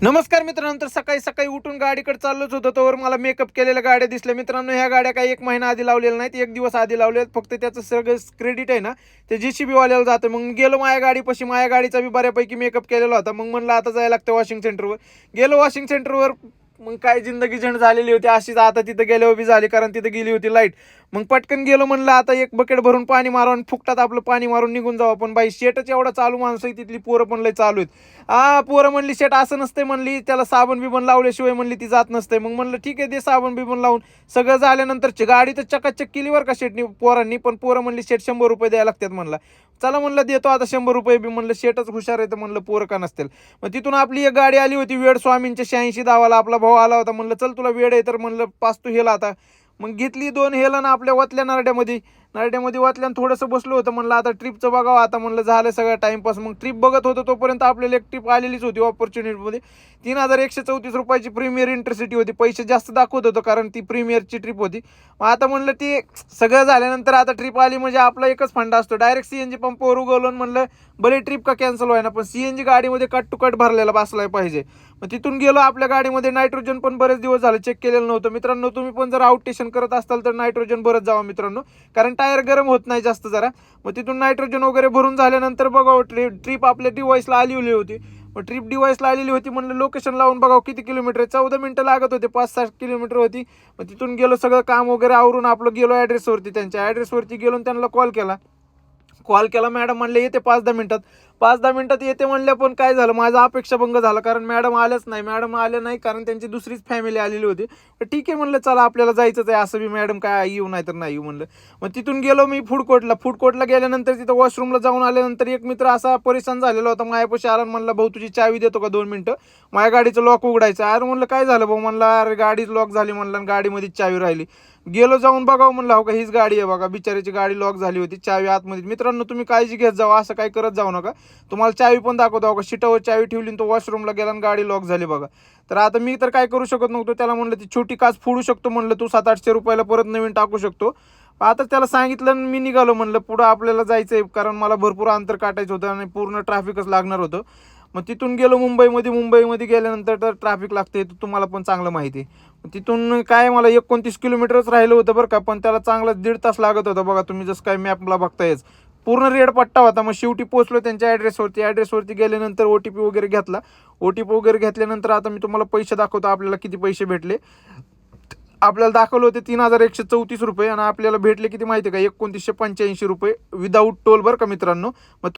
नमस्कार मित्रांनो, तर सकाळी सकाळी उठून गाडीकडे चाललोच होतो तोवर मला मेकअप केलेल्या गाड्या दिसल्या. मित्रांनो, ह्या गाड्या काही 1 महिना आधी लावलेल्या नाहीत, 1 दिवस आधी लावलेत. फक्त त्याचं सगळं क्रेडिट आहे ना ते JCB वाल्याला जातं. मग गेलो माझ्या गाडीपाशी, माझ्या गाडीचा बी बऱ्यापैकी मेकअप केलेला होता. मग म्हणलं आता जायला लागतं वॉशिंग सेंटरवर. गेलो वॉशिंग सेंटरवर. मग काय जिंदगी झंड झालेली होती अशीच. आता तिथं गेल्यावर बी झाली, कारण तिथं गेली होती लाईट. मग पटकन गेलो, म्हणलं आता एक बकेट भरून पाणी मारून आणि फुकटात आपलं पाणी मारून निघून जाऊ. पण बाई शेटच एवढा चालू माणसं आहे तिथली, पोरं पण लय चालू आहेत. पोरं म्हणली शेट असं नसते, म्हणली त्याला साबण बिबण लावल्याशिवाय म्हणली ती जात नसते. मग म्हणलं ठीक आहे, दे साबण बिबण लावून. सगळं झाल्यानंतर गाडी तर चकाचक केली बरं का शेटनी पोरांनी. पण पोरं म्हणली शेट 100 रुपये द्यायला लागतात. म्हणला चला, म्हणलं देतो आता 100 रुपये बी. म्हणलं शेटच हुशार आहे तर म्हणलं पोरं का नसतील. मग तिथून आपली एक गाडी आली होती वेड स्वामींच्या 86 दावाला. आपला भाऊ आला होता. म्हणलं चल तुला वेड आहे तर म्हणलं पाच तू हेला आता. मग घेतली 2 हेलं ना आपल्या वतल्या नरड्यामध्ये वाचल्या आणि थोडंसं बसलो होतं. म्हणलं आता ट्रिपचं बघावं. आता म्हणलं झालं सगळं टाइमपास. मग ट्रिप बघत होतो तोपर्यंत आपल्याला एक ट्रिप आलेलीच होती ऑपॉर्च्युनिटीमध्ये. 3134 रुपयाची प्रीमियर इंटरसिटी होती. पैसे जास्त दाखवत होतो कारण ती प्रीमियरची ट्रिप होती. मग आता म्हणलं ती सगळं झाल्यानंतर आता ट्रिप आली म्हणजे आपला एकच फंडा असतो, डायरेक्ट CNG पंपावर उगवलो. म्हणलं भले ट्रिप का कॅन्सल व्हायना, पण CNG गाडीमध्ये कट टू कट भरलेला बसलाय पाहिजे. मग तिथून गेलो. आपल्या गाडीमध्ये नायट्रोजन पण बरेच दिवस झाले चेक केलेलं नव्हतं. मित्रांनो, तुम्ही पण जर आउट स्टेशन करत असाल तर नायट्रोजन भरत जावा मित्रांनो, कारण टायर गरम होत नाही जास्त जरा. मग तिथून नायट्रोजन वगैरे भरून झाल्यानंतर बघा ट्रिप आपल्या डिवाइसला आलेली होती. मग ट्रिप डिवाइसला आलेली होती. म्हणलं लोकेशन लावून बघावं किती किलोमीटर आहे. 14 मिनिटं लागत होते, 5-6 किलोमीटर होती. मग तिथून गेलो, सगळं काम वगैरे आवरून आपलं गेलो ॲड्रेसवरती. त्यांच्या ॲड्रेसवरती गेलो आणि त्यांना कॉल केला. मॅडम म्हणले येते 5-10 मिनिटात. 5-10 मिनिटात येते म्हणल्या, पण काय झालं माझा अपेक्षाभंग झाला, कारण मॅडम आल्याच नाही. मॅडम आल्या नाही कारण त्यांची दुसरीच फॅमिली आलेली होती. तर ठीक आहे म्हणलं, चला आपल्याला जायचंच आहे, असं बी मॅडम काय येऊ नाही तर नाही येऊ म्हणलं. मग तिथून गेलो मी फूड कोर्टला गेल्यानंतर तिथं वॉशरूमला जाऊन आल्यानंतर एक मित्र असा परेशान झालेला होता माझ्यापाशी आला. म्हणला भाऊ तुझी चावी देतो का 2 मिनिटं, माझ्या गाडीचं लॉक उघडायचं. अरे म्हणलं काय झालं भाऊ. म्हणला अरे गाडीच लॉक झाली म्हणलं, गाडीमध्येच चावी राहिली. गेलो जाऊन बघावं. म्हणलं हो का हीच गाडी आहे बघा. बिचारीची गाडी लॉक झाली होती, चावी आतमध्ये. मित्रांनो, तुम्ही काळजी घेत जावा, असं काही करत जाऊ नका. तुम्हाला चावी पण दाखवतो हो का, सीटावर चावी ठेवली तो वॉशरूमला गेला आणि गाडी लॉक झाली बघा. तर आता मी तर काय करू शकत नव्हतो. त्याला म्हणलं ती छोटी काच फोडू शकतो म्हणलं, तू 700-800 रुपयाला परत नवीन टाकू शकतो. आता त्याला सांगितलं आणि मी निघालो. म्हणलं पुढं आपल्याला जायचं आहे, कारण मला भरपूर अंतर काटायचं होतं आणि पूर्ण ट्रॅफिकच लागणार होतं. मग तिथून गेलो मुंबईमध्ये गेल्यानंतर तर ट्रॅफिक लागते, तुम्हाला पण चांगलं माहिती आहे. तिथून काय मला 29 किलोमीटरच राहिलं होतं बरं का, पण त्याला चांगला 1.5 तास लागत होता बघा. तुम्ही जसं काय मॅपला बघतायच पूर्ण रेड पट्टा होता. मग शेवटी पोहोचलो त्यांच्या ॲड्रेसवरती गेल्यानंतर OTP वगैरे घेतला. OTP वगैरे घेतल्यानंतर आता मी तुम्हाला पैसे दाखवतो आपल्याला किती पैसे भेटले. आपल्याला दाखवलं होते 3134 रुपये आणि आपल्याला भेटले किती माहिती आहे का, 2985 रुपये विदाऊट टोल बरं का मित्रांनो. मग